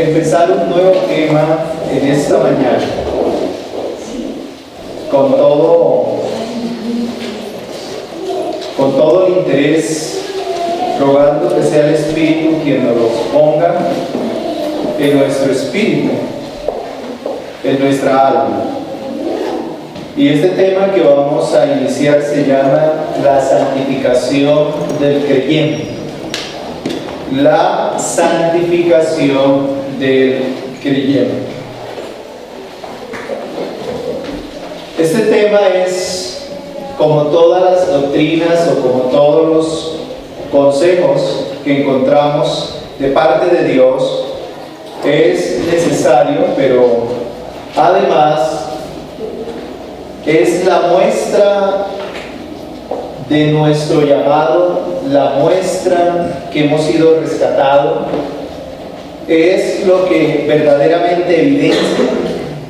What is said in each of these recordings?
empezar un nuevo tema en esta mañana, con todo el interés, rogando que sea el Espíritu quien nos los ponga en nuestro espíritu, en nuestra alma. Y este tema que vamos a iniciar se llama la santificación del creyente. La santificación del creyente. Este tema es, como todas las doctrinas o como todos los consejos que encontramos de parte de Dios, es necesario, pero además es la muestra de nuestro llamado, la muestra que hemos sido rescatados, es lo que verdaderamente evidencia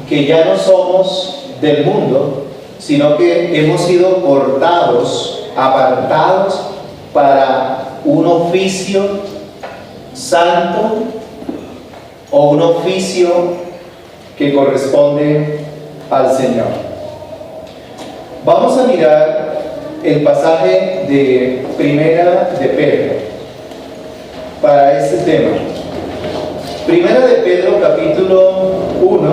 que ya no somos del mundo, sino que hemos sido cortados, apartados para un oficio santo o un oficio que corresponde al Señor. Vamos a mirar el pasaje de Primera de Pedro para este tema. Primera de Pedro capítulo 1,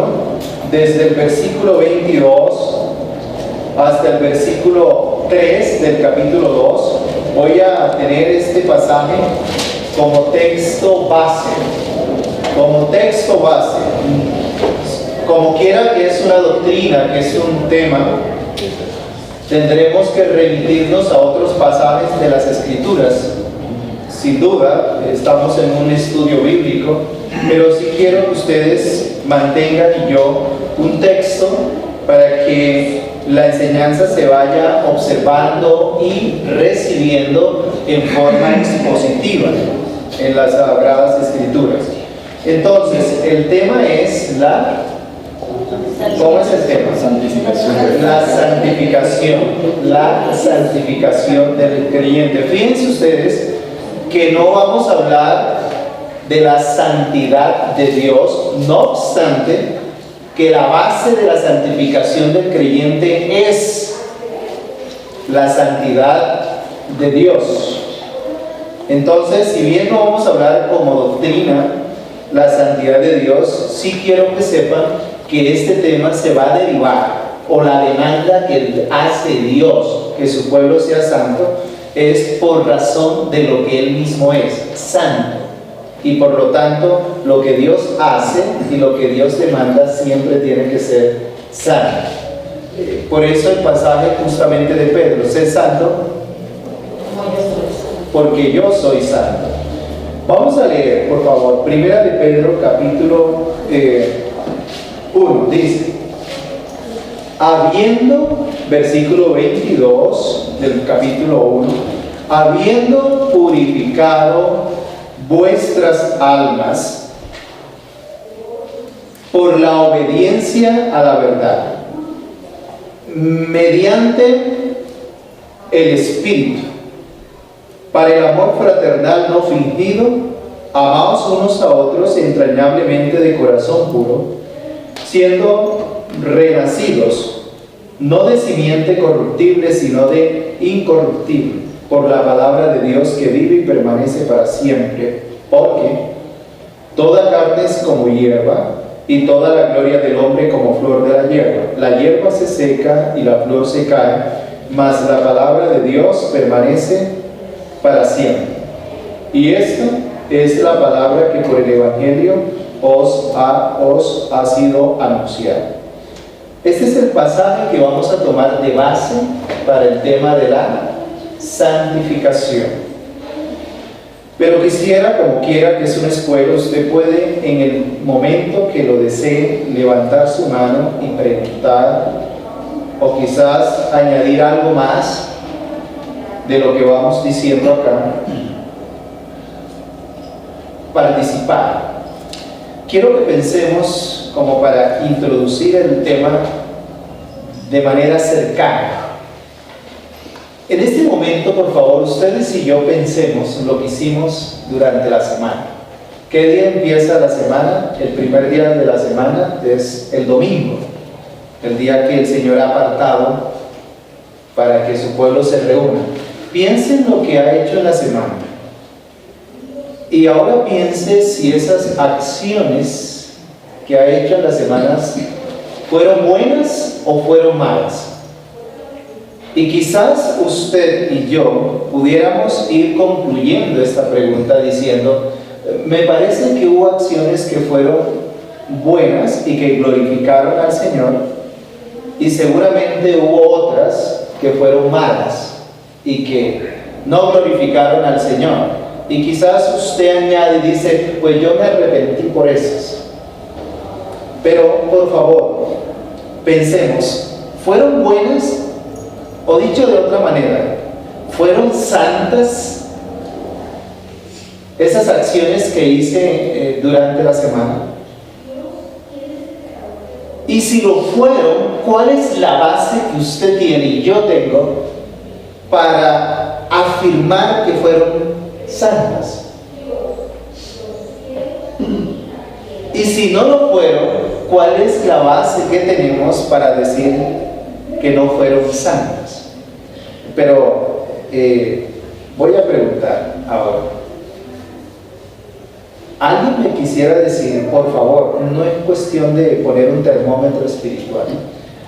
desde el versículo 22 hasta el versículo 3 del capítulo 2. Voy a tener este pasaje como texto base. Como texto base. Como quiera que es una doctrina, que es un tema, tendremos que remitirnos a otros pasajes de las Escrituras. Sin duda, estamos en un estudio bíblico, pero sí quiero que ustedes mantengan y yo un texto para que la enseñanza se vaya observando y recibiendo en forma expositiva en las Sagradas Escrituras. Entonces, el tema es ¿cómo es el tema? La santificación del creyente. Fíjense ustedes que no vamos a hablar de la santidad de Dios, no obstante que la base de la santificación del creyente es la santidad de Dios. Entonces, si bien no vamos a hablar como doctrina la santidad de Dios, sí quiero que sepan que este tema se va a derivar, o la demanda que hace Dios que su pueblo sea santo, es por razón de lo que Él mismo es, santo. Y por lo tanto, lo que Dios hace y lo que Dios demanda siempre tiene que ser santo. Por eso el pasaje justamente de Pedro, sé santo porque yo soy santo. Vamos a leer, por favor, Primera de Pedro, capítulo 1, dice: habiendo, versículo 22 del capítulo 1, habiendo purificado vuestras almas por la obediencia a la verdad, mediante el Espíritu, para el amor fraternal no fingido, amaos unos a otros entrañablemente de corazón puro, siendo renacidos, no de simiente corruptible, sino de incorruptible, por la palabra de Dios que vive y permanece para siempre, porque toda carne es como hierba, y toda la gloria del hombre como flor de la hierba. La hierba se seca y la flor se cae, mas la palabra de Dios permanece para siempre. Y esta es la palabra que por el Evangelio os ha sido anunciada. Este es el pasaje que vamos a tomar de base para el tema de la santificación. Pero quisiera, como quiera que es una escuela, usted puede en el momento que lo desee levantar su mano y preguntar, o quizás añadir algo más de lo que vamos diciendo acá. Participar. Quiero que pensemos como para introducir el tema de manera cercana. En este momento, por favor, ustedes y yo pensemos lo que hicimos durante la semana. ¿Qué día empieza la semana? El primer día de la semana es el domingo, el día que el Señor ha apartado para que su pueblo se reúna. Piensen lo que ha hecho en la semana. Y ahora piense si esas acciones que ha hecho en las semanas fueron buenas o fueron malas. Y quizás usted y yo pudiéramos ir concluyendo esta pregunta diciendo, me parece que hubo acciones que fueron buenas y que glorificaron al Señor, y seguramente hubo otras que fueron malas y que no glorificaron al Señor. Y quizás usted añade y dice, pues yo me arrepentí por esas. Pero por favor, pensemos, ¿fueron buenas? O dicho de otra manera, ¿fueron santas esas acciones que hice durante la semana? Y si lo fueron, ¿cuál es la base que usted tiene y yo tengo para afirmar que fueron santas? Y si no lo fueron, ¿cuál es la base que tenemos para decir que no fueron santas? Pero voy a preguntar ahora. ¿Alguien me quisiera decir, por favor, no es cuestión de poner un termómetro espiritual?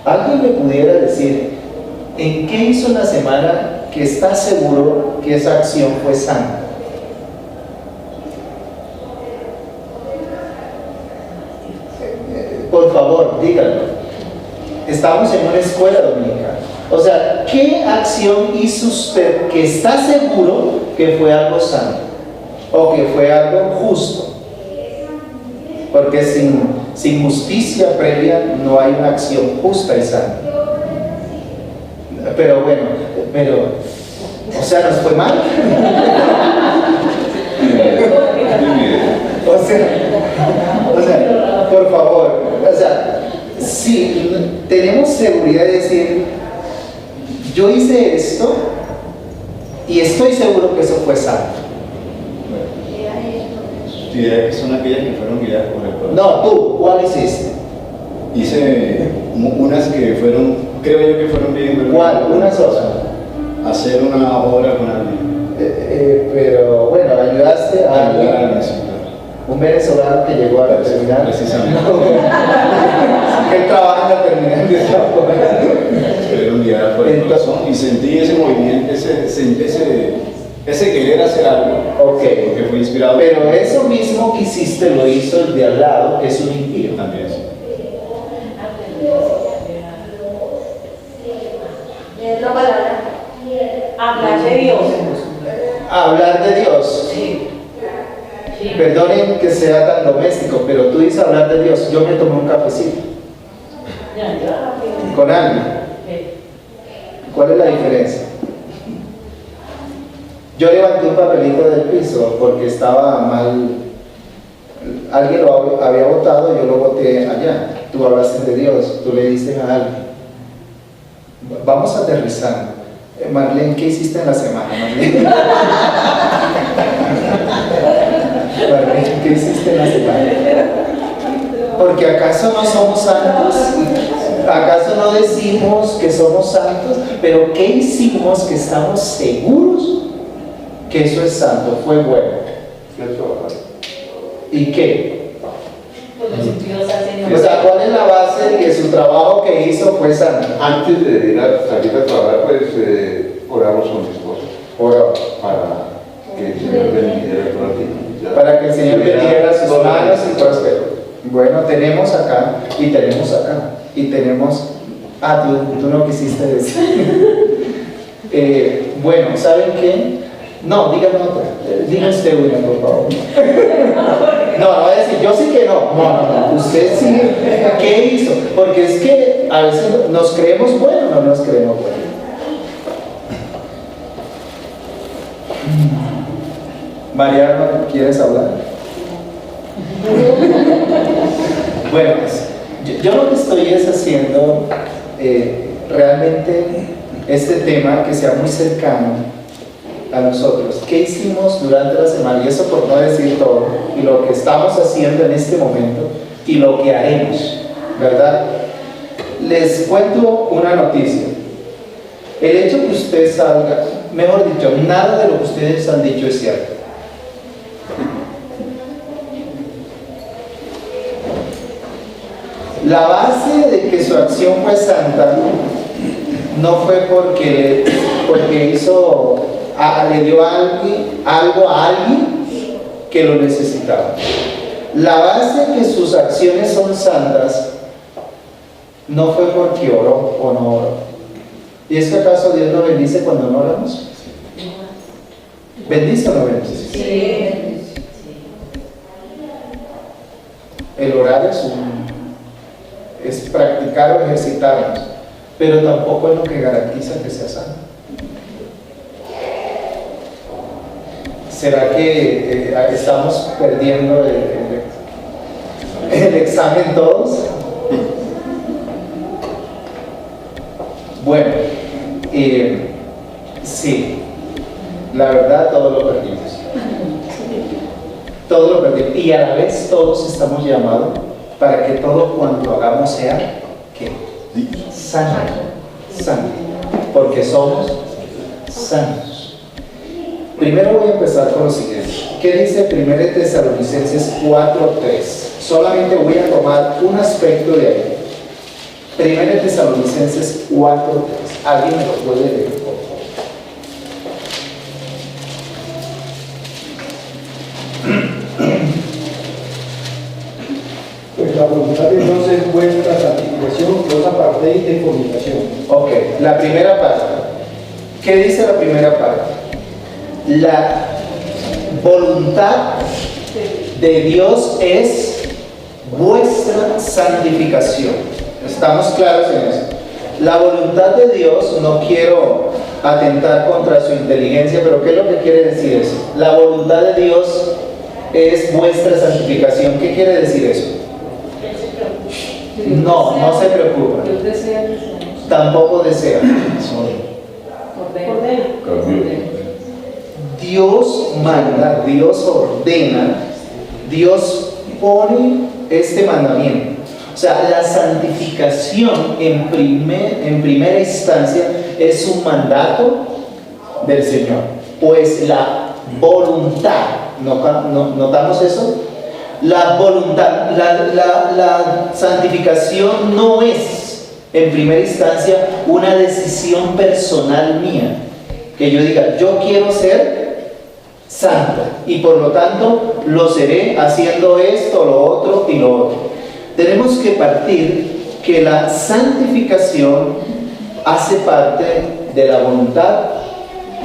¿Alguien me pudiera decir en qué hizo la semana que está seguro que esa acción fue santa? Por favor, díganlo. Estamos en una escuela dominical. O sea, ¿qué acción hizo usted que está seguro que fue algo santo? O que fue algo justo. Porque sin justicia previa no hay una acción justa y santa. Pero bueno, o sea, ¿nos fue mal? o sea, por favor, o sea, si tenemos seguridad de decir, yo hice esto y estoy seguro que eso fue santo. Son aquellas que fueron guiadas por el corazón. No, tú, ¿cuál hiciste? Hice unas que fueron, creo yo que fueron bien. ¿Cuál? ¿Una sola? Hacer una obra con alguien. Pero bueno, ayudaste a alguien. Un venezolano que llegó a la terminal. Precisamente. Que él trabaja en la terminal de trabajo. Fueron guiadas por el corazón y sentí ese movimiento, ese querer hacer algo. Ok. Porque fue inspirado. Pero eso mismo que hiciste lo hizo el de al lado, que es un impío. También. Es la palabra. Hablar de Dios. Hablar de Dios. Sí. Perdonen que sea tan doméstico, pero tú dices hablar de Dios. Yo me tomé un cafecito con alguien. ¿Cuál es la diferencia? Yo levanté un papelito del piso porque estaba mal. Alguien lo había botado, yo lo boté allá. Tú hablaste de Dios, tú le diste a alguien. Vamos aterrizando. Marlene, ¿qué hiciste en la semana, Marlene? Marlene, ¿qué hiciste en la semana? Porque ¿acaso no somos santos? ¿Acaso no decimos que somos santos? Pero ¿qué hicimos que estamos seguros que eso es santo, fue bueno? ¿Y qué? O sea, ¿cuál es la base de que su trabajo que hizo fue santo? Antes de ir a salir a trabajar, pues oramos con mi esposa. Oramos. Para que el Señor bendiga todo ti. Para que el Señor bendiga sus manos y prospere. Bueno, tenemos acá y tenemos acá y tenemos. Tú no quisiste decir. Bueno, ¿saben qué? No, díganme otra. Díganme usted una, por favor. No, voy a decir, yo sí que no. No. Usted sí. ¿Qué hizo? Porque es que a veces nos creemos buenos o no nos creemos buenos. Mariano, ¿quieres hablar? Bueno, yo lo que estoy es haciendo realmente este tema que sea muy cercano a nosotros qué hicimos durante la semana, y eso por no decir todo, y lo que estamos haciendo en este momento, y lo que haremos, ¿verdad? Les cuento una noticia. El hecho que usted salga, mejor dicho, nada de lo que ustedes han dicho es cierto. La base de que su acción fue santa no fue porque le dio algo a alguien que lo necesitaba. La base de que sus acciones son santas no fue porque oró o no oró. ¿Y es que acaso Dios nos bendice cuando no oramos? ¿Bendice o no bendice? Sí. El orar es practicar o ejercitarnos, pero tampoco es lo que garantiza que sea sano. ¿Será que estamos perdiendo el examen todos? Bueno, sí, la verdad todo lo perdimos. Todo lo perdimos. Y a la vez todos estamos llamados para que todo cuanto hagamos sea ¿qué? Sano. Sano. Porque somos sanos. Primero voy a empezar con lo siguiente. ¿Qué dice 1 Tesalonicenses 4:3? Solamente voy a tomar un aspecto de ahí. 1 Tesalonicenses 4:3. ¿Alguien me lo puede leer, por favor? Pues la voluntad de Dios es vuestra santificación, que os apartéis de fornicación. Ok, la primera parte. ¿Qué dice la primera parte? La voluntad de Dios es vuestra santificación. ¿Estamos claros en eso? La voluntad de Dios, no quiero atentar contra su inteligencia, pero ¿qué es lo que quiere decir eso? La voluntad de Dios es vuestra santificación. ¿Qué quiere decir eso? No se preocupa. Tampoco desea. Dios manda, Dios ordena, Dios pone este mandamiento. O sea, la santificación en primera instancia es un mandato del Señor. Pues la voluntad, ¿notamos eso? La voluntad, la santificación no es en primera instancia una decisión personal mía. Que yo diga, yo quiero ser santo y por lo tanto lo seré haciendo esto, lo otro y lo otro. Tenemos que partir que la santificación hace parte de la voluntad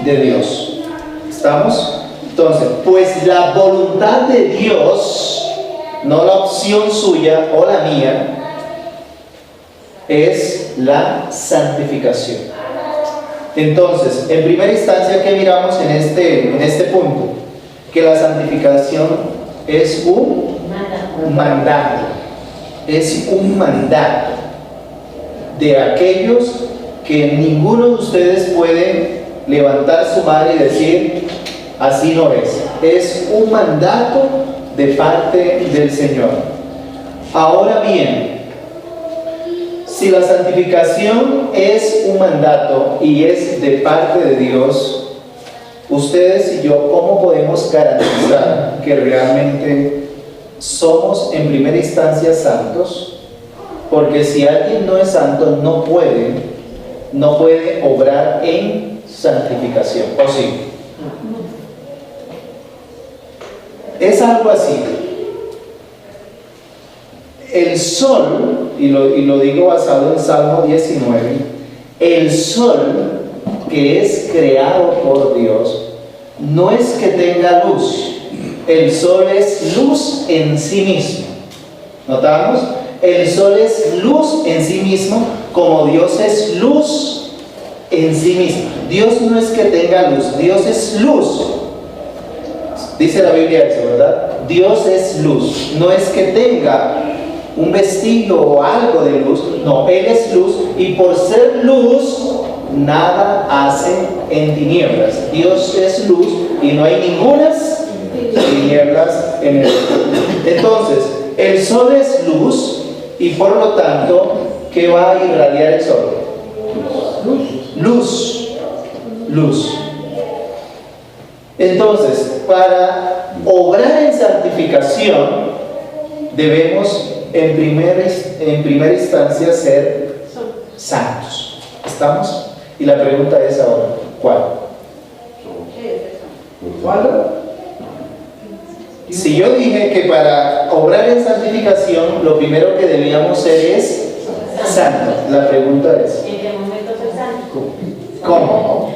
de Dios. ¿Estamos? Entonces, pues la voluntad de Dios, no la opción suya o la mía, es la santificación. Entonces, en primera instancia, ¿qué miramos en este punto? Que la santificación es un mandato. Es un mandato de aquellos que ninguno de ustedes puede levantar su mano y decir, así no es. Es un mandato de parte del Señor. Ahora bien, si la santificación es un mandato y es de parte de Dios, ustedes y yo, ¿cómo podemos garantizar que realmente somos en primera instancia santos? Porque si alguien no es santo, no puede obrar en santificación. ¿O sí? Es algo así. El sol, y lo digo basado en Salmo 19, el sol que es creado por Dios no es que tenga luz. El sol es luz en sí mismo. ¿Notamos? El sol es luz en sí mismo, como Dios es luz en sí mismo. Dios no es que tenga luz, Dios es luz. Dice la Biblia eso, ¿verdad? Dios es luz. No es que tenga un vestigio o algo de luz. No, Él es luz y por ser luz nada hace en tinieblas. Dios es luz y no hay ningunas tinieblas en él. Entonces, el sol es luz y por lo tanto, ¿qué va a irradiar el sol? Luz. Luz. Entonces, para obrar en santificación, debemos en primera instancia ser santos. ¿Estamos? Y la pregunta es ahora, ¿cuál? ¿Cuál? Si yo dije que para obrar en santificación, lo primero que debíamos ser es santo, la pregunta es, ¿En qué momento ser santo? ¿cómo?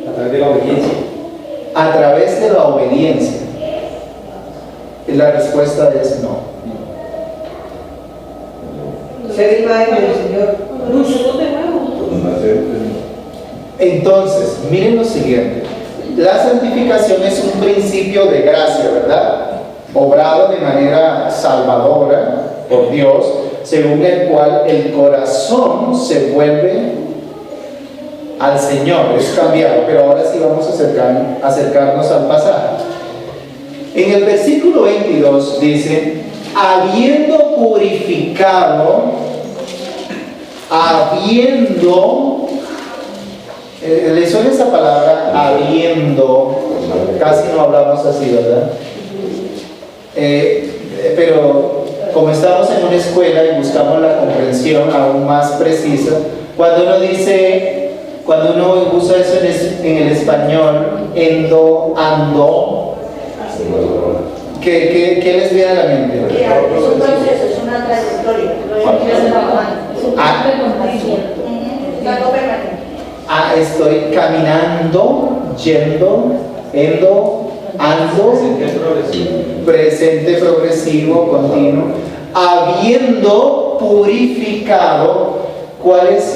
A través de la obediencia. A través de la obediencia. Y la respuesta es no. Ser imagen del Señor. Nosotros de nuevo. Entonces, miren lo siguiente. La santificación es un principio de gracia, ¿verdad? Obrado de manera salvadora por Dios, según el cual el corazón se vuelve al Señor, es cambiado. Pero ahora sí vamos a acercarnos al pasaje. En el versículo 22 dice, habiendo purificado, ¿le suena esa palabra? Habiendo, casi no hablamos así, ¿verdad? Pero como estamos en una escuela y buscamos la comprensión aún más precisa, cuando uno usa eso en el español, ando, ¿qué les viene a la mente? Es un proceso, es una trayectoria. Es algo permanente. Estoy caminando, yendo, ando, presente progresivo, continuo, habiendo purificado. ¿Cuál es?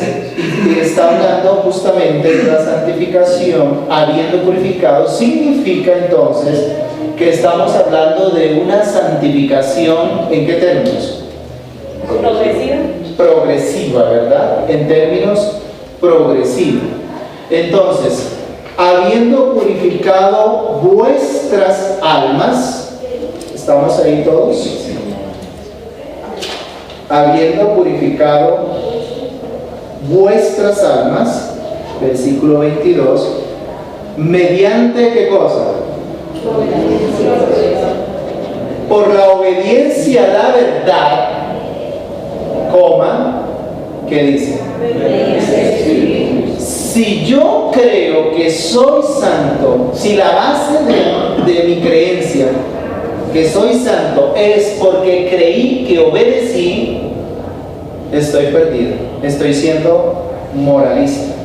Y está hablando justamente de la santificación. Habiendo purificado significa entonces que estamos hablando de una santificación, ¿en qué términos? Progresiva, ¿verdad? En términos progresivos. Entonces, habiendo purificado vuestras almas, ¿estamos ahí todos? Habiendo purificado vuestras almas, versículo 22, ¿mediante qué cosa? Por la obediencia a la verdad, ¿qué dice? Si yo creo que soy santo, si la base de mi creencia que soy santo es porque creí que obedecí, estoy perdido, estoy siendo moralista.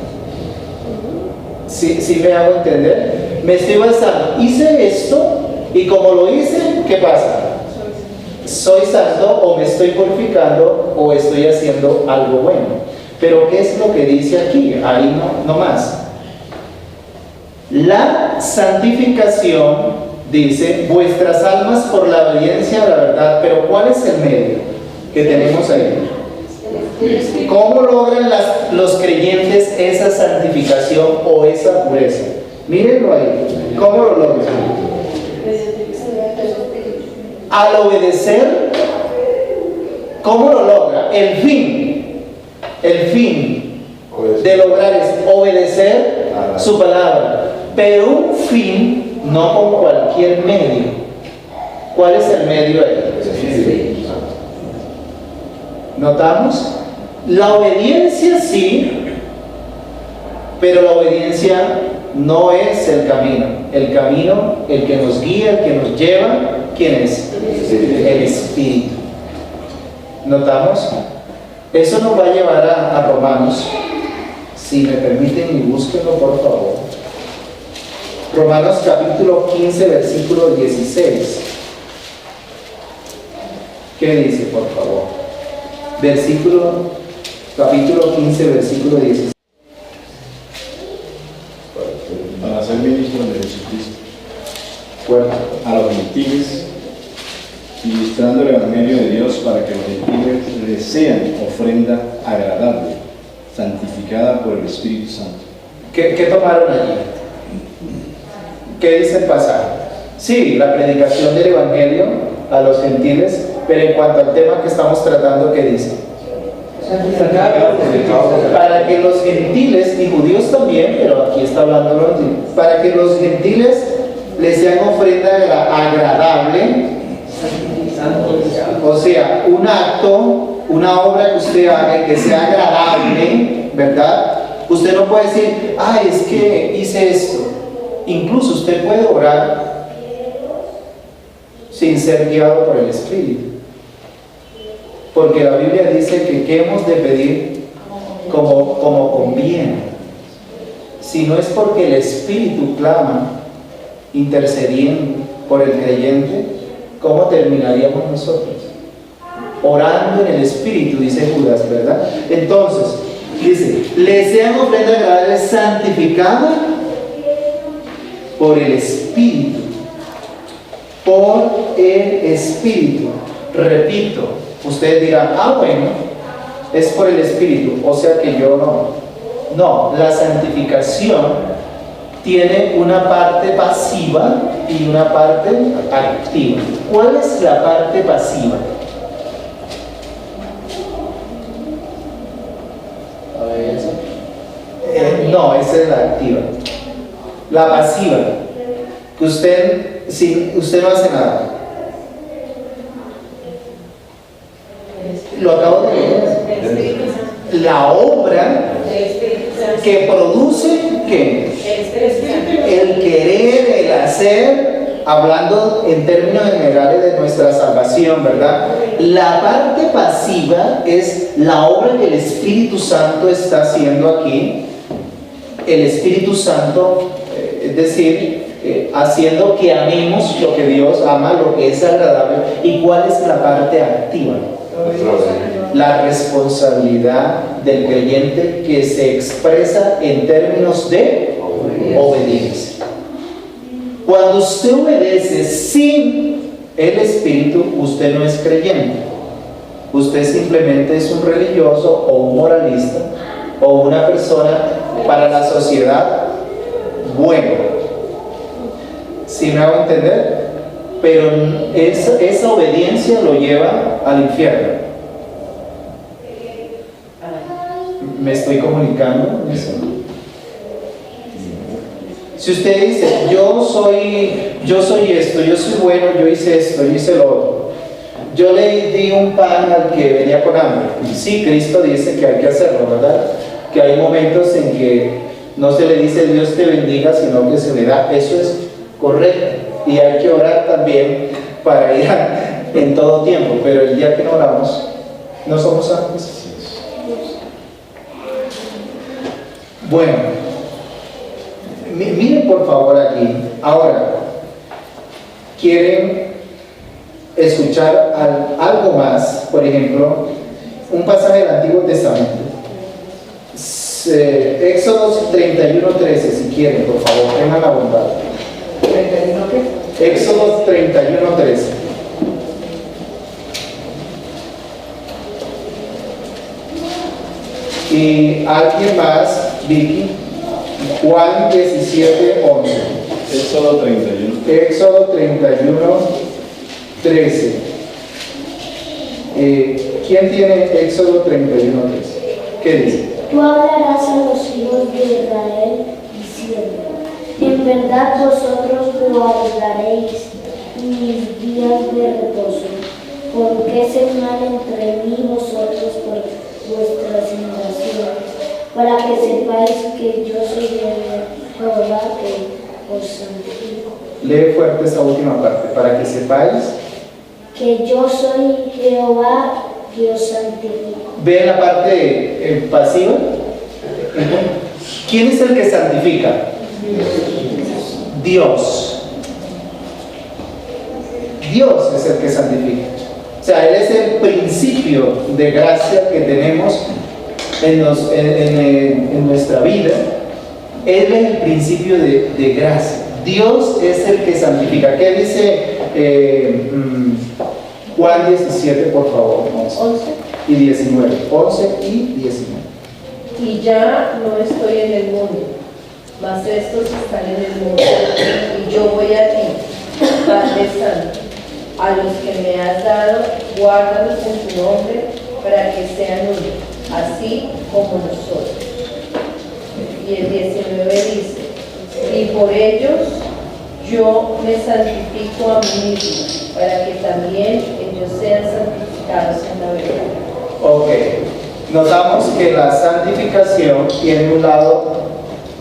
¿Sí me hago entender? Me estoy basando, hice esto y como lo hice, ¿qué pasa? ¿Soy santo o me estoy purificando o estoy haciendo algo bueno? Pero ¿qué es lo que dice aquí? Ahí no más. La santificación dice, vuestras almas por la obediencia a la verdad, pero ¿cuál es el medio que tenemos ahí? ¿Cómo logran los creyentes esa santificación o esa pureza? Mírenlo ahí. ¿Cómo lo logran? Al obedecer, ¿cómo lo logra? El fin de lograr es obedecer su palabra, pero un fin no con cualquier medio. ¿Cuál es el medio ahí? ¿Notamos? La obediencia sí, pero la obediencia no es el camino. El camino, el que nos guía, el que nos lleva, ¿quién es? El Espíritu. ¿Notamos? Eso nos va a llevar a Romanos. Si me permiten y búsquenlo por favor. Romanos capítulo 15, versículo 16. ¿Qué dice, por favor? Capítulo 15, versículo 16. Para ser ministro de Jesucristo Bueno, a los gentiles, ministrando el Evangelio de Dios para que los gentiles le sean ofrenda agradable, santificada santificada por el Espíritu Santo. ¿Qué tomaron allí? ¿Qué dice el pasaje? Sí, la predicación del Evangelio a los gentiles, pero en cuanto al tema que estamos tratando, ¿qué dice? Para que los gentiles, y judíos también, pero aquí está hablando los gentiles, para que los gentiles les sean ofrenda agradable, o sea, un acto, una obra que usted haga y que sea agradable, ¿verdad? Usted no puede decir, ay, es que hice esto. Incluso usted puede orar sin ser guiado por el Espíritu. Porque la Biblia dice que ¿qué hemos de pedir? Como conviene. Si no es porque el Espíritu clama, intercediendo por el creyente, ¿cómo terminaríamos nosotros? Orando en el Espíritu, dice Judas, ¿verdad? Entonces, dice, les sean ofrenda agradable santificada por el Espíritu. Por el Espíritu. Repito, ustedes dirán, bueno, es por el Espíritu, o sea que yo no. No, la santificación tiene una parte pasiva y una parte activa. ¿Cuál es la parte pasiva? No, esa es la activa. La pasiva, que usted no hace nada. Lo acabo de leer. La obra que produce, ¿qué? El querer, el hacer, hablando en términos generales de nuestra salvación, ¿verdad? La parte pasiva es la obra que el Espíritu Santo está haciendo aquí. El Espíritu Santo, es decir, haciendo que amemos lo que Dios ama, lo que es agradable. ¿Y cuál es la parte activa? La responsabilidad del creyente, que se expresa en términos de obediencia. Cuando usted obedece sin el Espíritu, usted no es creyente. Usted simplemente es un religioso o un moralista o una persona para la sociedad buena. ¿Sí me hago entender? Pero esa obediencia lo lleva al infierno. ¿Me estoy comunicando en eso? Si usted dice, yo soy esto, yo soy bueno, yo hice esto, yo hice lo otro, yo le di un pan al que venía con hambre. Sí, Cristo dice que hay que hacerlo, ¿verdad? Que hay momentos en que no se le dice Dios te bendiga, sino que se le da. Eso es correcto. Y hay que orar también para ir en todo tiempo, pero el día que no oramos, no somos santos. Bueno, miren por favor aquí. Ahora, ¿quieren escuchar algo más? Por ejemplo, un pasaje del Antiguo Testamento. Éxodo 31:13, si quieren, por favor, tengan la bondad. Éxodo 31:13. Y alguien más, Vicky, Juan 17:11. Éxodo 31. Éxodo 31:13. ¿Quién tiene Éxodo 31:13? ¿Qué dice? Tú hablarás a los hijos de Israel diciendo: en verdad vosotros guardaréis mis días de reposo, porque es mal entre mí y vosotros por vuestras generaciones, para que sepáis que yo soy Jehová que os santifico. Lee fuerte esa última parte, para que sepáis que yo soy Jehová que os santifico. ¿Ve la parte pasiva? ¿Quién es el que santifica? Dios. Dios es el que santifica. O sea, Él es el principio de gracia que tenemos en nuestra vida. Él es el principio de gracia. Dios es el que santifica. ¿Qué dice Juan 17, por favor? 11 y 19. 11 y 19. Y ya no estoy en el mundo, mas estos están en el mundo, y yo voy a ti, Padre Santo. A los que me has dado, guárdalos en tu nombre, para que sean uno, así como nosotros. Y el 19 dice, y por ellos yo me santifico a mí mismo, para que también ellos sean santificados en la verdad. Ok, notamos que la santificación tiene un lado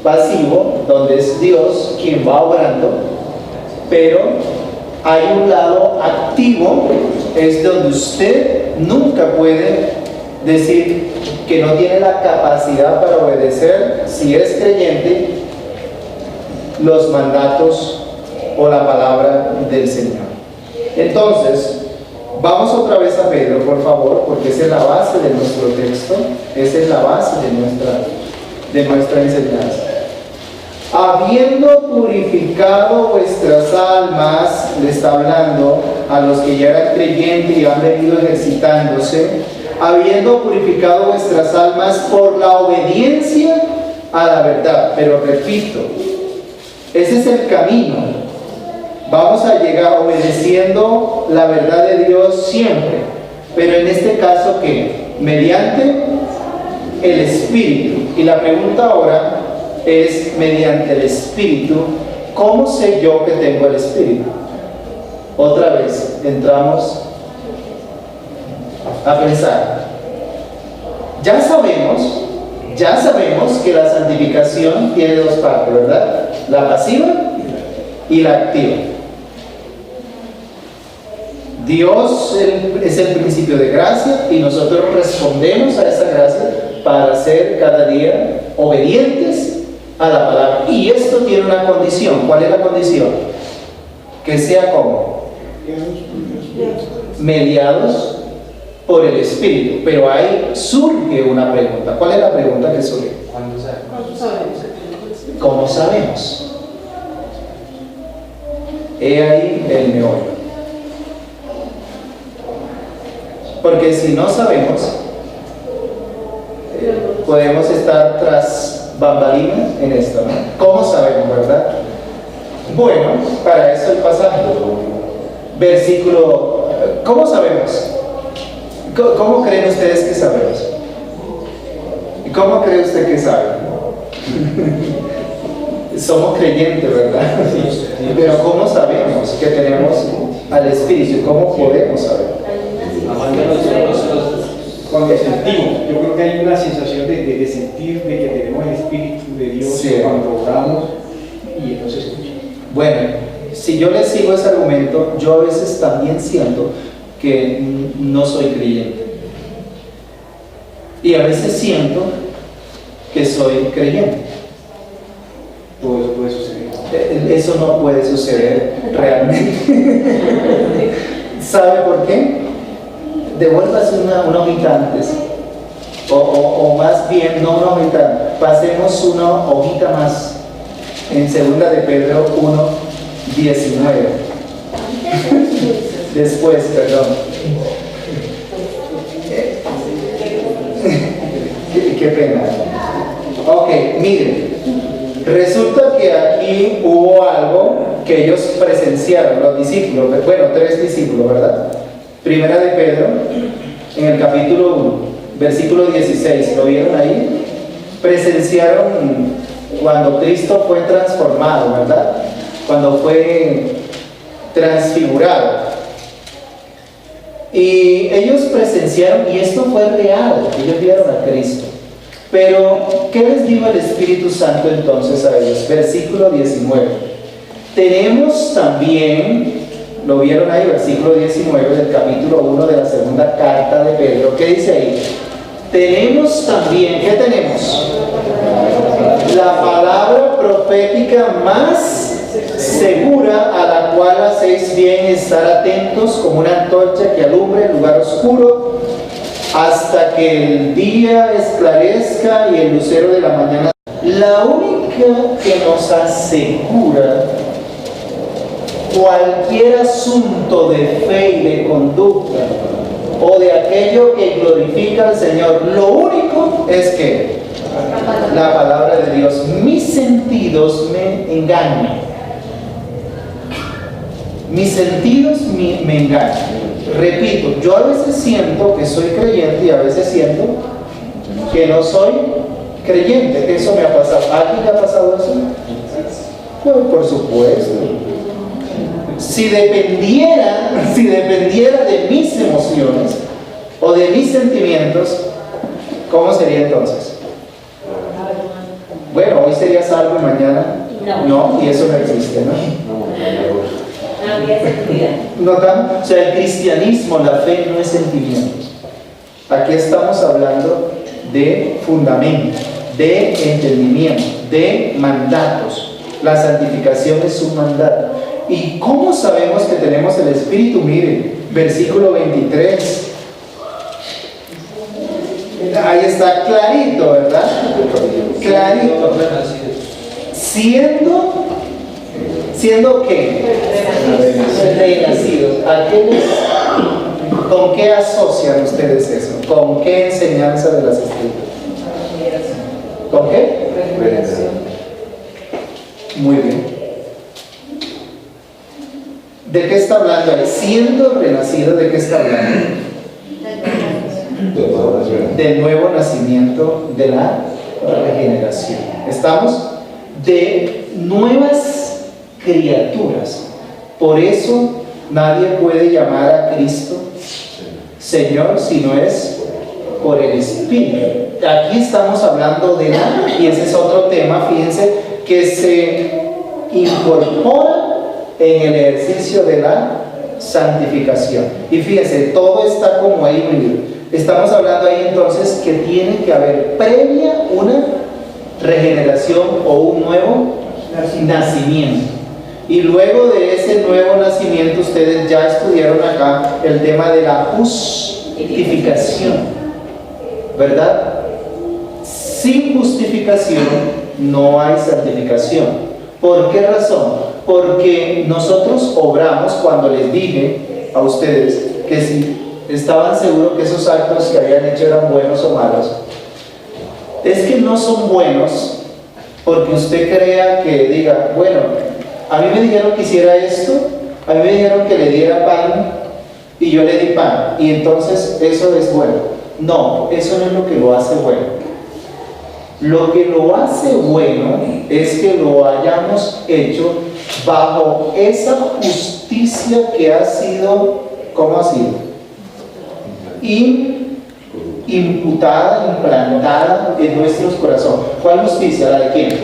pasivo, donde es Dios quien va obrando, pero hay un lado activo, es donde usted nunca puede decir que no tiene la capacidad para obedecer, si es creyente, los mandatos o la palabra del Señor. Entonces, vamos otra vez a Pedro, por favor, porque esa es la base de nuestro texto, esa es la base de nuestra enseñanza. Habiendo purificado vuestras almas, le está hablando a los que ya eran creyentes y han venido ejercitándose, habiendo purificado vuestras almas por la obediencia a la verdad. Pero repito, ese es el camino. Vamos a llegar obedeciendo la verdad de Dios siempre, pero en este caso, ¿qué? Mediante el Espíritu. Y la pregunta ahora es, mediante el Espíritu, ¿cómo sé yo que tengo el Espíritu? Otra vez, entramos a pensar. Ya sabemos que la santificación tiene dos partes, ¿verdad? La pasiva y la activa. Dios es el principio de gracia y nosotros respondemos a esa gracia para ser cada día obedientes a la palabra. Y esto tiene una condición. ¿Cuál es la condición? Que sea como mediados por el Espíritu. Pero ahí surge una pregunta. ¿Cuál es la pregunta que surge? ¿Cómo sabemos? He ahí el meollo. Porque si no sabemos, podemos estar tras bambalinas en esto, ¿no? ¿Cómo sabemos, verdad? Bueno, para eso el pasaje. Versículo, ¿cómo sabemos? ¿Cómo creen ustedes que sabemos? ¿Y cómo cree usted que sabe? Somos creyentes, ¿verdad? Pero ¿cómo sabemos que tenemos al Espíritu? ¿Cómo podemos saber? Cuando sentimos, yo creo que hay una sensación de sentir de que tenemos el Espíritu de Dios, sí, cuando oramos y Él nos escucha. Bueno, si yo le sigo ese argumento, yo a veces también siento que no soy creyente. Y a veces siento que soy creyente. Todo eso puede suceder. Eso no puede suceder realmente. ¿Sabe por qué? Devuélvase una hojita antes. O más bien, no una hojita. Pasemos una hojita más. En 2 de Pedro 1:19. Después, perdón. Qué pena. Ok, miren. Resulta que aquí hubo algo que ellos presenciaron, los discípulos, bueno, 3 discípulos, ¿verdad? Primera de Pedro, en el capítulo 1, versículo 16, ¿lo vieron ahí? Presenciaron cuando Cristo fue transformado, ¿verdad? Cuando fue transfigurado. Y ellos presenciaron, y esto fue real, ellos vieron a Cristo. Pero, ¿qué les dijo el Espíritu Santo entonces a ellos? Versículo 19. Tenemos también, lo vieron ahí, versículo 19 del capítulo 1 de la segunda carta de Pedro. ¿Qué dice ahí? Tenemos también, ¿qué tenemos? La palabra profética más segura, a la cual hacéis bien estar atentos como una antorcha que alumbre el lugar oscuro, hasta que el día esclarezca y el lucero de la mañana. La única que nos asegura cualquier asunto de fe y de conducta o de aquello que glorifica al Señor, lo único es que La palabra de Dios. Mis sentidos me engañan. Mis sentidos me engañan. Repito, yo a veces siento que soy creyente y a veces siento que no soy creyente. Eso me ha pasado. ¿A alguien le ha pasado eso? Pues por supuesto. Si dependiera de mis emociones o de mis sentimientos, ¿cómo sería entonces? Bueno, hoy sería salvo y mañana no, y eso no existe, ¿no? ¿Notan? O sea, el cristianismo, la fe no es sentimiento. Aquí estamos hablando de fundamento, de entendimiento, de mandatos. La santificación es un mandato. ¿Y cómo sabemos que tenemos el Espíritu? Miren, versículo 23. Ahí está clarito, ¿verdad? Clarito. ¿Siendo qué? Renacidos. ¿Con qué asocian ustedes eso? ¿Con qué enseñanza de las Escrituras? ¿Con qué? Muy bien. ¿De qué está hablando ahí? Siendo renacido, ¿de qué está hablando? Del nuevo nacimiento, de la regeneración. Estamos de nuevas criaturas. Por eso nadie puede llamar a Cristo Señor si no es por el Espíritu. Aquí estamos hablando de la, y ese es otro tema, fíjense, que se incorpora en el ejercicio de la santificación. Y fíjense, todo está como ahí unido. Estamos hablando ahí entonces que tiene que haber previa una regeneración o un nuevo nacimiento. Y luego de ese nuevo nacimiento, ustedes ya estudiaron acá el tema de la justificación, ¿verdad? Sin justificación no hay santificación. ¿Por qué razón? Porque nosotros obramos, cuando les dije a ustedes que si estaban seguros que esos actos que habían hecho eran buenos o malos, es que no son buenos porque usted crea que diga, bueno, a mí me dijeron que hiciera esto, a mí me dijeron que le diera pan y yo le di pan, y entonces eso es bueno. No, eso no es lo que lo hace bueno. Lo que lo hace bueno es que lo hayamos hecho bajo esa justicia que ha sido, ¿cómo ha sido? Imputada, implantada en nuestros corazones. ¿Cuál justicia? ¿La de quién?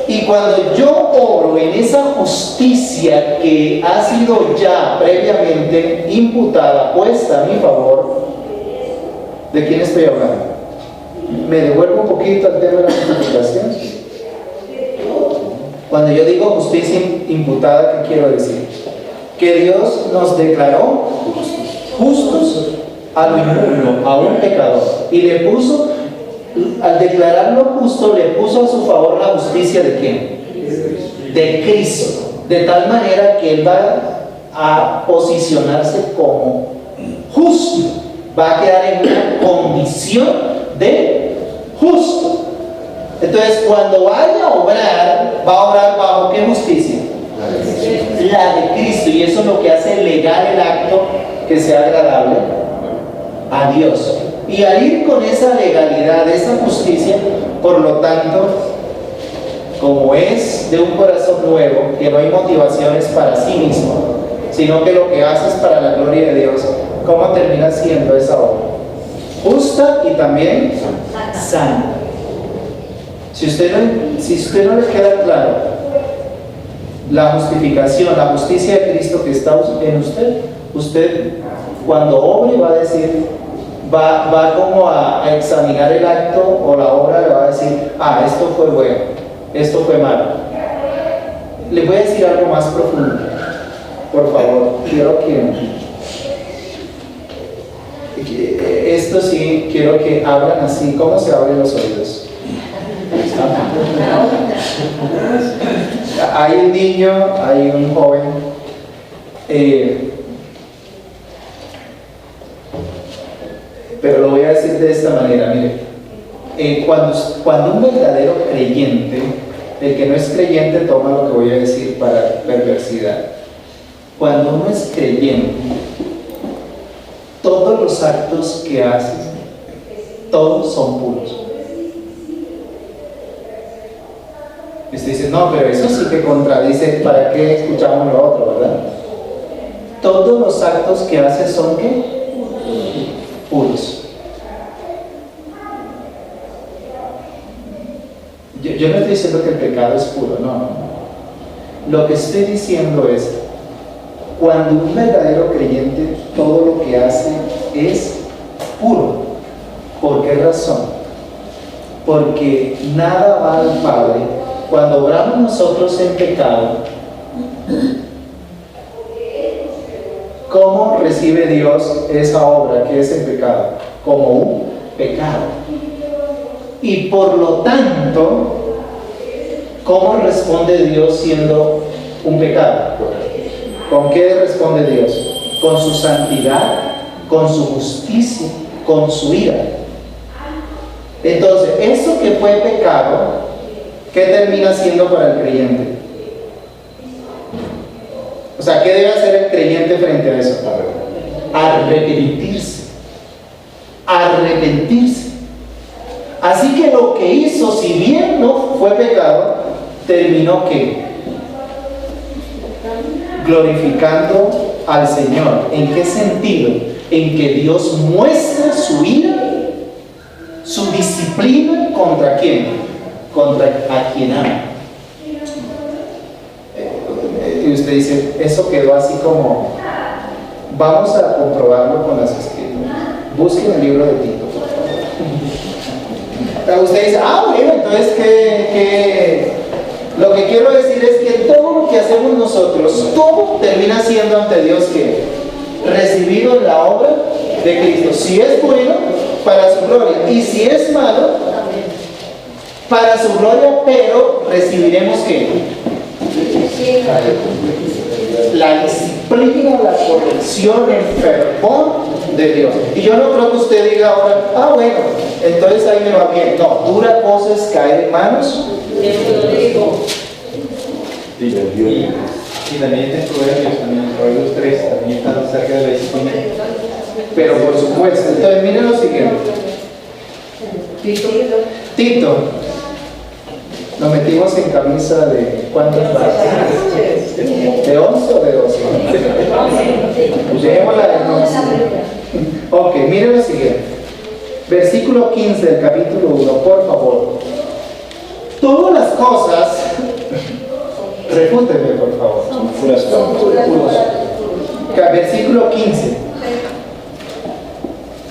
Y cuando yo obro en esa justicia que ha sido ya previamente imputada, puesta a mi favor, ¿de quién estoy hablando? ¿Me devuelvo un poquito al tema de la justificación? Cuando yo digo justicia imputada, ¿qué quiero decir? Que Dios nos declaró justos a lo inmundo, a un pecador, y le puso, al declararlo justo, le puso a su favor la justicia ¿de quién? De Cristo, de tal manera que Él va a posicionarse como justo, va a quedar en una condición de justo. Entonces, cuando vaya a obrar, va a obrar bajo ¿qué justicia? La de Cristo, y eso es lo que hace legal el acto que sea agradable a Dios. Y al ir con esa legalidad, esa justicia, por lo tanto, como es de un corazón nuevo, que no hay motivaciones para sí mismo, sino que lo que hace es para la gloria de Dios, ¿cómo termina siendo esa obra? Justa y también santa. Si usted no le queda claro la justificación, la justicia de Cristo que está en usted cuando obre va a decir, va como a examinar el acto o la obra, le va a decir, esto fue bueno, esto fue malo. Le voy a decir algo más profundo, por favor. Quiero que esto sí, quiero que abran así. ¿Cómo se abren los oídos? Hay un niño, hay un joven, pero lo voy a decir de esta manera. Mire, cuando un verdadero creyente, el que no es creyente toma lo que voy a decir para perversidad. Cuando uno es creyente, todos los actos que hace, todos son puros. Y usted dice, no, pero eso sí que contradice, ¿para qué escuchamos lo otro, verdad? Todos los actos que hace son ¿qué? Puros. Yo no estoy diciendo que el pecado es puro, no. Lo que estoy diciendo es, cuando un verdadero creyente todo lo que hace es puro. ¿Por qué razón? Porque nada va al Padre. Cuando obramos nosotros en pecado, ¿cómo recibe Dios esa obra que es el pecado? Como un pecado. Y por lo tanto, ¿cómo responde Dios siendo un pecado? ¿Con qué responde Dios? Con su santidad, con su justicia, con su ira. Entonces, eso que fue pecado, ¿qué termina siendo para el creyente? O sea, ¿qué debe hacer el creyente frente a eso? Arrepentirse. Arrepentirse. Así que lo que hizo, si bien no fue pecado, terminó ¿qué? Glorificando al Señor. ¿En qué sentido? En que Dios muestra su ira, su disciplina contra quién, contra a quien ama. Y usted dice, eso quedó así como, vamos a comprobarlo con las escrituras. Busquen el libro de Tito, por favor. Usted dice, bueno, entonces lo que quiero decir es que todo lo que hacemos nosotros, todo termina siendo ante Dios que recibido en la obra de Cristo. Si es bueno, para su gloria, y si es malo, para su gloria, pero recibiremos ¿qué? La disciplina, la corrección, el fervor de Dios. Y yo no creo que usted diga ahora, bueno, entonces ahí me va bien. No, dura cosa es caer en manos. Y también está en Proverbios 3, también está acerca de la disciplina. Pero por supuesto, entonces miren lo siguiente. Tito. Nos metimos en camisa de ¿cuántas partes? ¿De 11 o de 12? Llevémosla de 11. Ok, miren lo siguiente. Versículo 15 del capítulo 1, por favor. Todas las cosas, refúteme por favor. Versículo 15.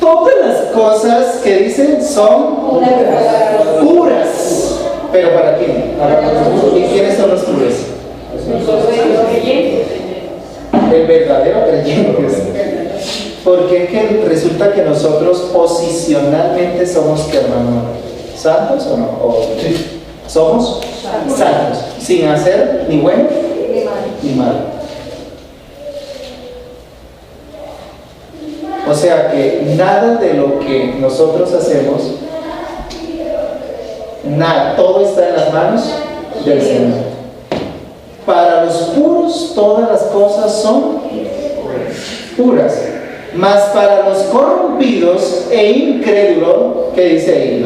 Todas las cosas que dicen son puras. ¿Pero para quién? ¿Y quiénes son los puros? El verdadero creyente. Porque es que resulta que nosotros posicionalmente somos, ¿qué, hermano? ¿Santos o no? Somos santos, sin hacer ni bueno ni malo. O sea que nada de lo que nosotros hacemos, nada, todo está en las manos del Señor. Para los puros todas las cosas son puras, mas para los corrompidos e incrédulos, ¿qué dice ahí?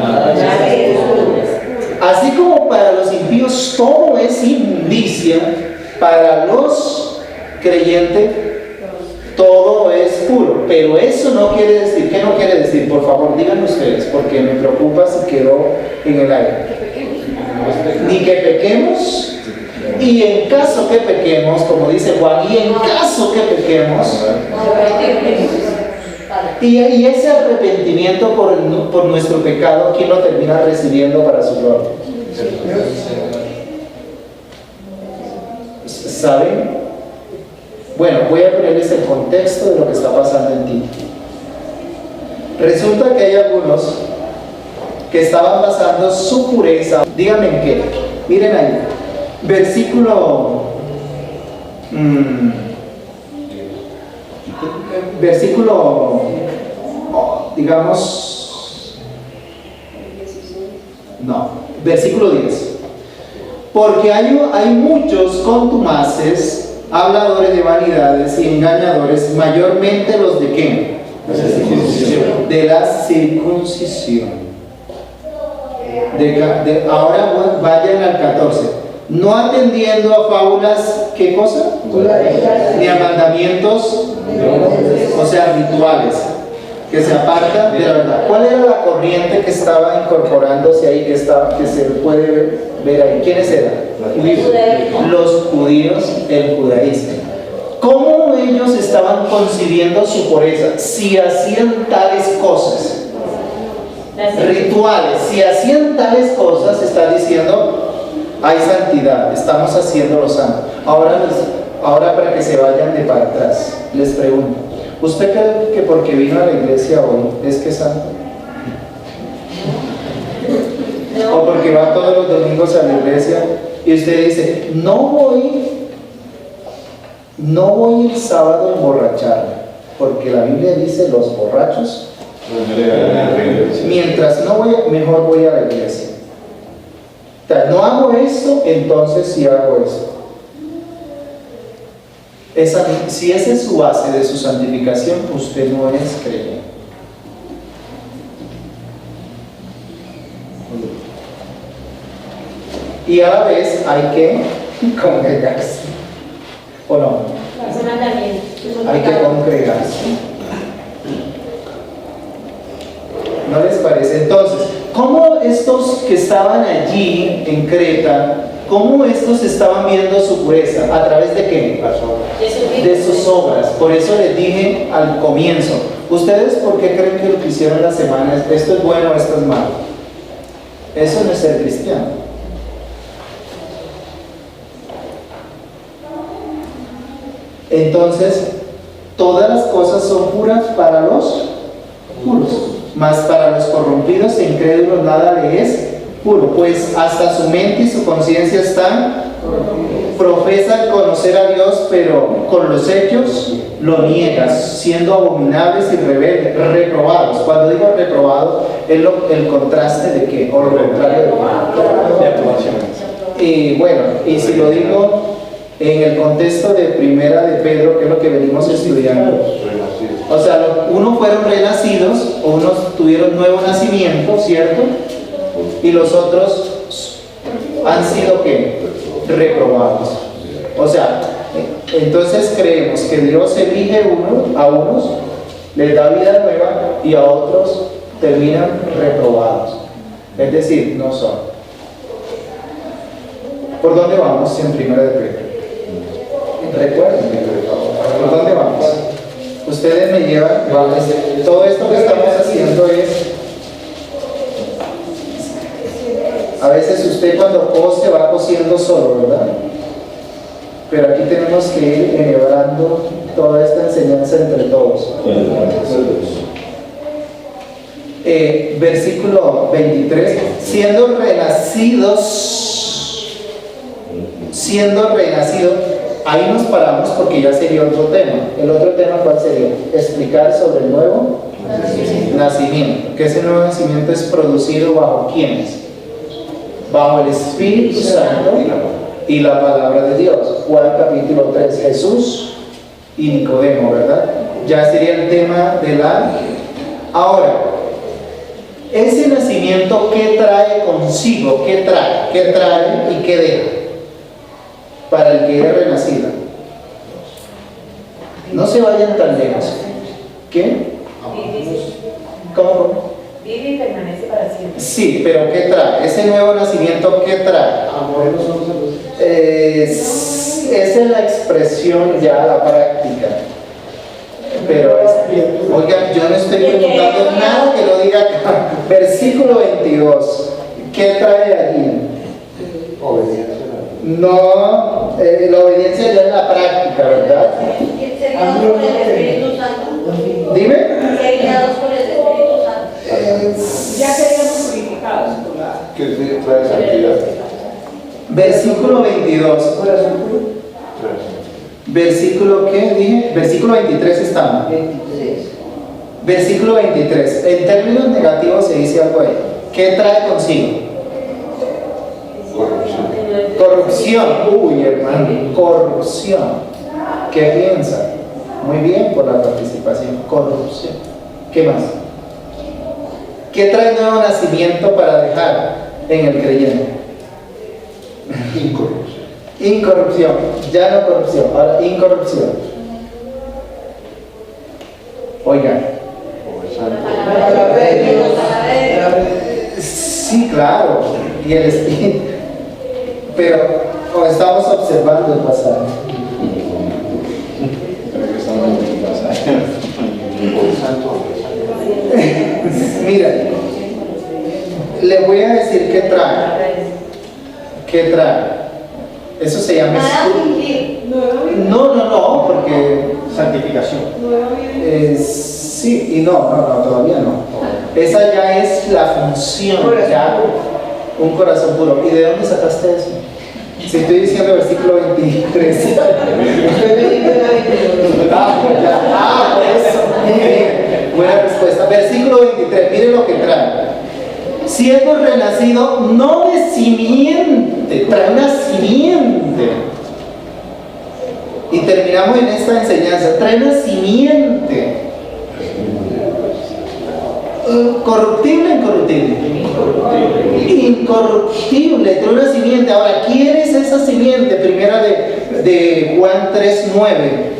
Así como para los impíos todo es inmundicia, para los creyentes todo es puro. Pero eso no quiere decir, ¿qué no quiere decir? Por favor, díganme ustedes, porque me preocupa si quedó en el aire. Ni que pequemos, y en caso que pequemos, como dice Juan, y en caso que pequemos, y ese arrepentimiento por nuestro pecado, ¿quién lo termina recibiendo para su gloria? ¿Saben? Bueno, voy a ponerles el contexto de lo que está pasando en Tito. Resulta que hay algunos que estaban basando su pureza. Díganme en qué. Miren ahí. Versículo. Digamos. No. Versículo 10. Porque hay muchos contumaces, habladores de vanidades y engañadores, mayormente los de ¿qué? De la circuncisión. Ahora vayan al 14. No atendiendo a fábulas, ¿qué cosa? Ni a mandamientos, o sea, rituales, que se apartan de la verdad. ¿Cuál era la corriente que estaba incorporándose ahí, que se puede ver ahí? ¿Quiénes eran? Los judíos, el judaísmo. ¿Cómo ellos estaban concibiendo su pureza? Si hacían tales cosas, rituales, si hacían tales cosas, está diciendo, hay santidad, estamos haciéndolo santo. Ahora para que se vayan de para atrás, les pregunto, ¿usted cree que porque vino a la iglesia hoy es que es santo? No. ¿O porque va todos los domingos a la iglesia y usted dice, no voy el sábado a emborracharme, porque la Biblia dice los borrachos, mientras no voy, mejor voy a la iglesia? O sea, no hago esto, entonces sí hago esto. Si esa es su base de su santificación, usted no es creyente. Y a la vez hay que congregarse. ¿O no? Hay que congregarse. ¿No les parece? Entonces, ¿cómo estos que estaban allí en Creta, cómo estos estaban viendo su pureza? ¿A través de qué? De sus obras. Por eso les dije al comienzo, ¿ustedes por qué creen que lo que hicieron la semana es esto es bueno o esto es malo? Eso no es ser cristiano. Entonces, todas las cosas son puras para los puros, mas para los corrompidos e incrédulos nada le es puro, pues hasta su mente y su conciencia están, profesan conocer a Dios, pero con los hechos lo niegan, siendo abominables y rebeldes, reprobados. Cuando digo reprobado, es el contraste de qué, o lo contrario de aprobación. Y bueno, y si lo digo en el contexto de Primera de Pedro, que es lo que venimos estudiando, o sea, unos fueron renacidos, o unos tuvieron nuevo nacimiento, ¿cierto? Y los otros han sido ¿qué? Reprobados. O sea, entonces creemos que Dios elige a unos, les da vida nueva, y a otros terminan reprobados. Es decir, no son. ¿Por dónde vamos en Primera de Pedro? Recuerden, ¿por dónde vamos? Ustedes me llevan, todo esto que estamos haciendo es, a veces usted cuando cose va cosiendo solo, ¿verdad? Pero aquí tenemos que ir enhebrando toda esta enseñanza entre todos. Versículo 23, siendo renacido, ahí nos paramos porque ya sería otro tema. El otro tema, ¿cuál sería? Explicar sobre el nuevo nacimiento. Que ese nuevo nacimiento es producido bajo ¿quiénes? Bajo el Espíritu Santo y la palabra de Dios. Juan capítulo 3, Jesús y Nicodemo, ¿verdad? Ya sería el tema de la... Ahora, ese nacimiento, ¿qué trae consigo? ¿Qué trae? ¿Qué trae y qué deja? Para el que es renacido. No se vayan tan lejos. ¿Qué? ¿Cómo? Vive y permanece para siempre. Sí, pero ¿qué trae? Ese nuevo nacimiento, ¿qué trae? Esa es la expresión ya, la práctica. Pero oigan, yo no estoy preguntando nada que lo diga acá. Versículo 22. ¿Qué trae allí? Obediencia. No, la obediencia ya es la práctica, ¿verdad? Ser guiados por el Espíritu Santo. Dime. Ser guiados por el Espíritu Santo. Ya seríamos purificados por la... ¿Qué trae santidad? Versículo 22. Versículo, ¿qué dije? Versículo 23 estamos. 23. Versículo 23. En términos negativos se dice algo ahí. ¿Qué trae consigo? Corrupción. Uy, hermano, corrupción. ¿Qué piensa? Muy bien por la participación. Corrupción. ¿Qué más? ¿Qué trae nuevo nacimiento para dejar en el creyente? Incorrupción. Incorrupción. Ya no corrupción, ahora incorrupción. Oigan. Sí, claro. Y el espíritu. Pero estamos observando el pasaje. Creo que estamos en el pasaje. Mira, le voy a decir qué trae. ¿Qué trae? Eso se llama No, porque Santificación. sí y no, todavía no. Esa ya es la función, ya un corazón puro. ¿Y de dónde sacaste eso? Si estoy diciendo versículo 23. Por eso. Muy bien. Buena respuesta. Versículo 23, miren lo que trae. Siendo renacido, no de simiente, trae una simiente. Y terminamos en esta enseñanza, trae una simiente. ¿Corruptible o incorruptible? Incorruptible, trae una simiente. Ahora, ¿quién es esa simiente? Primera de Juan 3:9.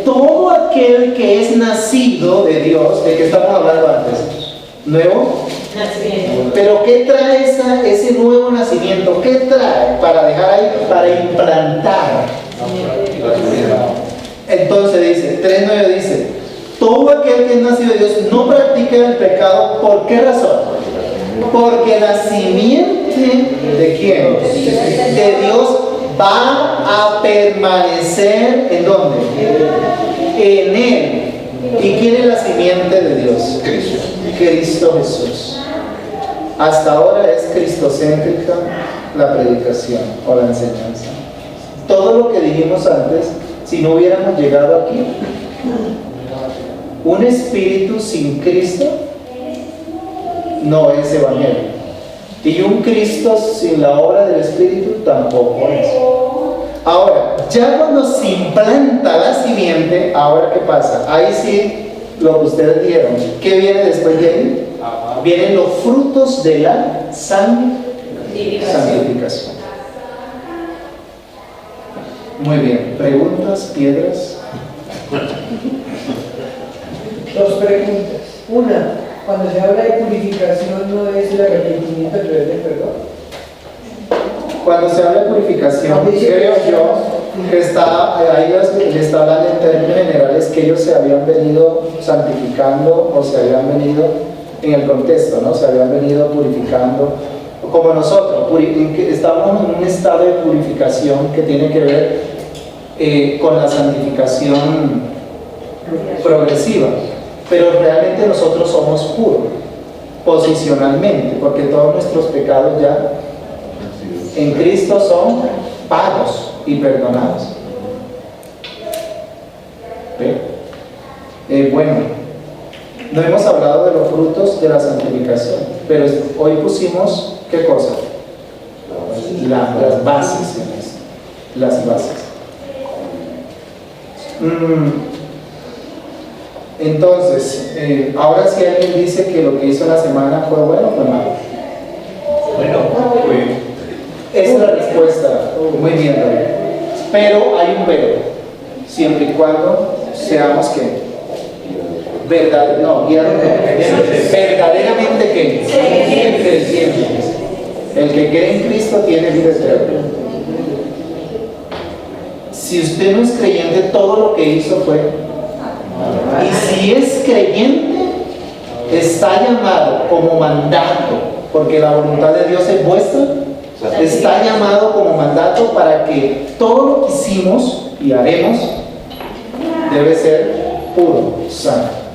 Todo aquel que es nacido de Dios, ¿de qué estamos hablando antes? ¿Nuevo? Nacimiento. Pero ¿qué trae ese nuevo nacimiento? ¿Qué trae para dejar ahí? Para implantar. Entonces dice, 3:9 dice, todo aquel que es nacido de Dios no practica el pecado. ¿Por qué razón? Porque la simiente ¿de quién? De Dios va a permanecer ¿en dónde? En él. ¿Y quién es la simiente de Dios? Cristo Jesús. Hasta ahora es cristocéntrica la predicación o la enseñanza. Todo lo que dijimos antes, si no hubiéramos llegado aquí, un espíritu sin Cristo no es evangelio. Y un Cristo sin la obra del Espíritu tampoco es. Ahora, ya cuando se implanta la simiente, ahora ¿qué pasa? Ahí sí, lo que ustedes dijeron. ¿Qué viene después de ahí? Vienen los frutos de la santificación. Muy bien. ¿Preguntas? ¿Piedras? Dos preguntas. Una, cuando se habla de purificación, ¿no es el arrepentimiento a través del perdón? Cuando se habla de purificación, creo yo que ahí le está hablando en términos generales que ellos se habían venido santificando o se habían venido, en el contexto, ¿no? Se habían venido purificando, como nosotros, estamos en un estado de purificación que tiene que ver con la santificación progresiva, pero realmente nosotros somos puros, posicionalmente, porque todos nuestros pecados ya en Cristo son pagos y perdonados. Bueno, no hemos hablado de los frutos de la santificación, pero hoy pusimos, ¿qué cosa? Las bases en esto, las bases. Entonces, ahora si alguien dice que lo que hizo la semana fue bueno, fue malo. Bueno, Esa es la respuesta. Muy bien, David. Pero hay un pero. Siempre y cuando seamos que verdaderamente que el que cree en Cristo tiene vida eterna. Si usted no es creyente, todo lo que hizo fue. Y si es creyente, está llamado como mandato, porque la voluntad de Dios es vuestra. Está llamado como mandato para que todo lo que hicimos y haremos debe ser puro, santo.